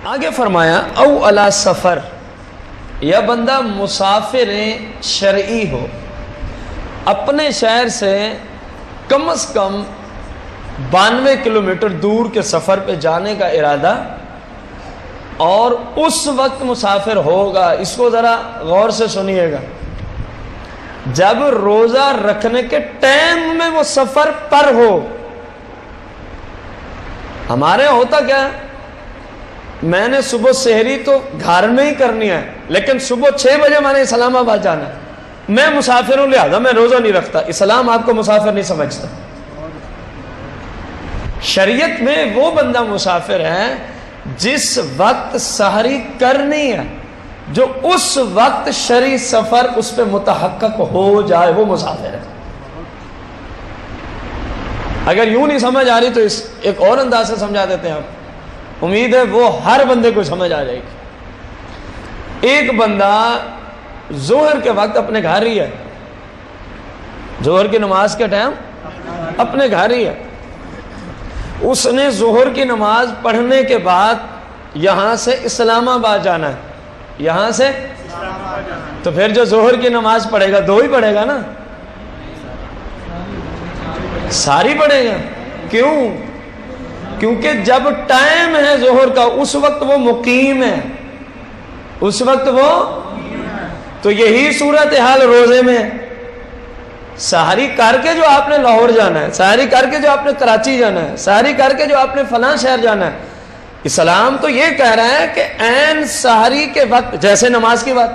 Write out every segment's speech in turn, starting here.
آگے فرمایا او علی سفر، یا بندہ مسافر شرعی ہو، اپنے شہر سے کم از کم 92 کلومیٹر دور کے سفر پہ جانے کا ارادہ، اور اس وقت مسافر ہوگا. اس کو ذرا غور سے سنیے گا، جب روزہ رکھنے کے ٹائم میں وہ سفر پر ہو. ہمارے ہوتا کیا ہے، میں نے صبح سحری تو گھر میں ہی کرنی ہے، لیکن صبح 6 بجے میں نے اسلام آباد جانا ہے، میں مسافر ہوں لہذا میں روزہ نہیں رکھتا. اسلام آپ کو مسافر نہیں سمجھتا. شریعت میں وہ بندہ مسافر ہے جس وقت سحری کرنی ہے، جو اس وقت شرعی سفر اس پہ متحقق ہو جائے، وہ مسافر ہے. اگر یوں نہیں سمجھ آ رہی تو اس ایک اور انداز سے سمجھا دیتے ہیں آپ. امید ہے وہ ہر بندے کو سمجھ آ جائے گی. ایک بندہ ظہر کے وقت اپنے گھر ہی ہے، ظہر کی نماز کے ٹائم اپنے گھر ہی ہے. اس نے ظہر کی نماز پڑھنے کے بعد یہاں سے اسلام آباد جانا ہے. یہاں سے تو پھر جو ظہر کی نماز پڑھے گا 2 ہی پڑھے گا نا، ساری پڑھے گا. کیوں؟ کیونکہ جب ٹائم ہے ظہر کا اس وقت وہ مقیم ہے، اس وقت وہ، تو یہی صورتحال روزے میں. سحری کر کے جو آپ نے لاہور جانا ہے، سحری کر کے جو آپ نے کراچی جانا ہے، سحری کر کے جو آپ نے فلاں شہر جانا ہے، اسلام تو یہ کہہ رہا ہے کہ عین سحری کے وقت، جیسے نماز کی بات،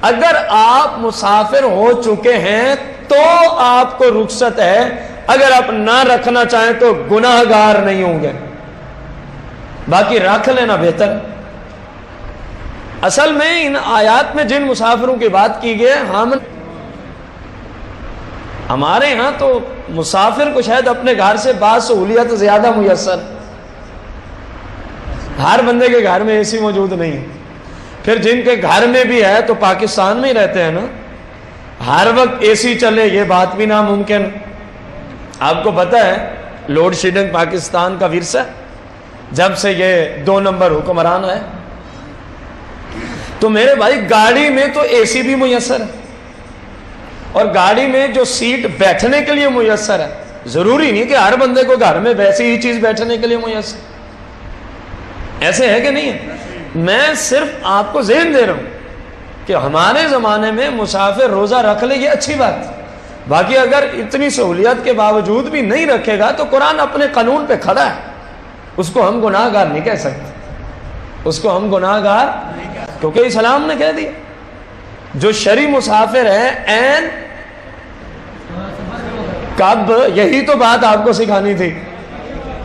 اگر آپ مسافر ہو چکے ہیں تو آپ کو رخصت ہے. اگر آپ نہ رکھنا چاہیں تو گناہ گار نہیں ہوں گے، باقی رکھ لینا بہتر. اصل میں ان آیات میں جن مسافروں کی بات کی گئی، ہمارے ہاں تو مسافر کو شاید اپنے گھر سے بعض سہولیات زیادہ میسر. ہر بندے کے گھر میں اے سی موجود نہیں ہے. پھر جن کے گھر میں بھی ہے تو پاکستان میں ہی رہتے ہیں نا، ہر وقت اے سی چلے یہ بات بھی ناممکن. آپ کو پتہ ہے لوڈ شیڈنگ پاکستان کا ورثہ، جب سے یہ 2 نمبر حکمران ہے. تو میرے بھائی گاڑی میں تو اے سی بھی میسر ہے، اور گاڑی میں جو سیٹ بیٹھنے کے لیے میسر ہے. ضروری نہیں کہ ہر بندے کو گھر میں ویسی ہی چیز بیٹھنے کے لیے میسر. ایسے ہے کہ نہیں ہے؟ میں صرف آپ کو ذہن دے رہا ہوں کہ ہمارے زمانے میں مسافر روزہ رکھ لے یہ اچھی بات ہے. باقی اگر اتنی سہولیات کے باوجود بھی نہیں رکھے گا تو قرآن اپنے قانون پہ کھڑا ہے، اس کو ہم گناہ گار نہیں کہہ سکتے. اس کو ہم گناہ گار، کیونکہ اسلام نے کہہ دیا جو شرعی مسافر ہے عین کب، یہی تو بات آپ کو سکھانی تھی.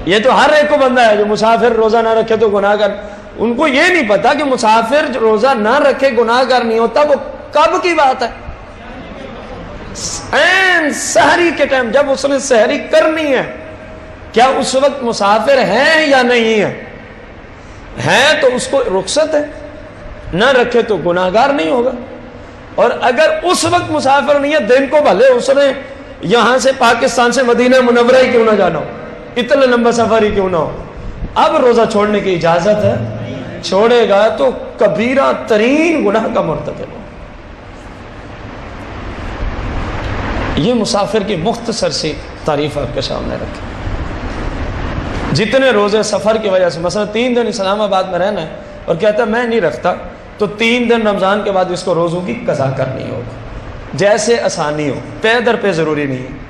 یہ تو ہر ایک کو بندہ ہے جو مسافر روزہ نہ رکھے تو گناہ گار. ان کو یہ نہیں پتا کہ مسافر روزہ نہ رکھے گناہ گار نہیں ہوتا. وہ کب کی بات ہے؟ عین سحری کے ٹائم جب اس نے سحری کرنی ہے. کیا اس وقت مسافر ہے یا نہیں ہے تو اس کو رخصت ہے، نہ رکھے تو گناہ گار نہیں ہوگا. اور اگر اس وقت مسافر نہیں ہے، دن کو بھلے اس نے یہاں سے پاکستان سے مدینہ منورہ ہی کیوں نہ جانا ہو، اتنا لمبا سفر ہی کیوں نہ ہو، اب روزہ چھوڑنے کی اجازت ہے. چھوڑے گا تو کبیرہ ترین گناہ کا مرتکب ہو. یہ مسافر کی مختصر سی تعریف آپ کے سامنے رکھیں. جتنے روزے سفر کی وجہ سے، مثلا 3 دن اسلام آباد میں رہنا ہے اور کہتا ہے میں نہیں رکھتا، تو 3 دن رمضان کے بعد اس کو روزوں کی قضا کرنی ہوگی، جیسے آسانی ہو، پے در پہ ضروری نہیں ہے.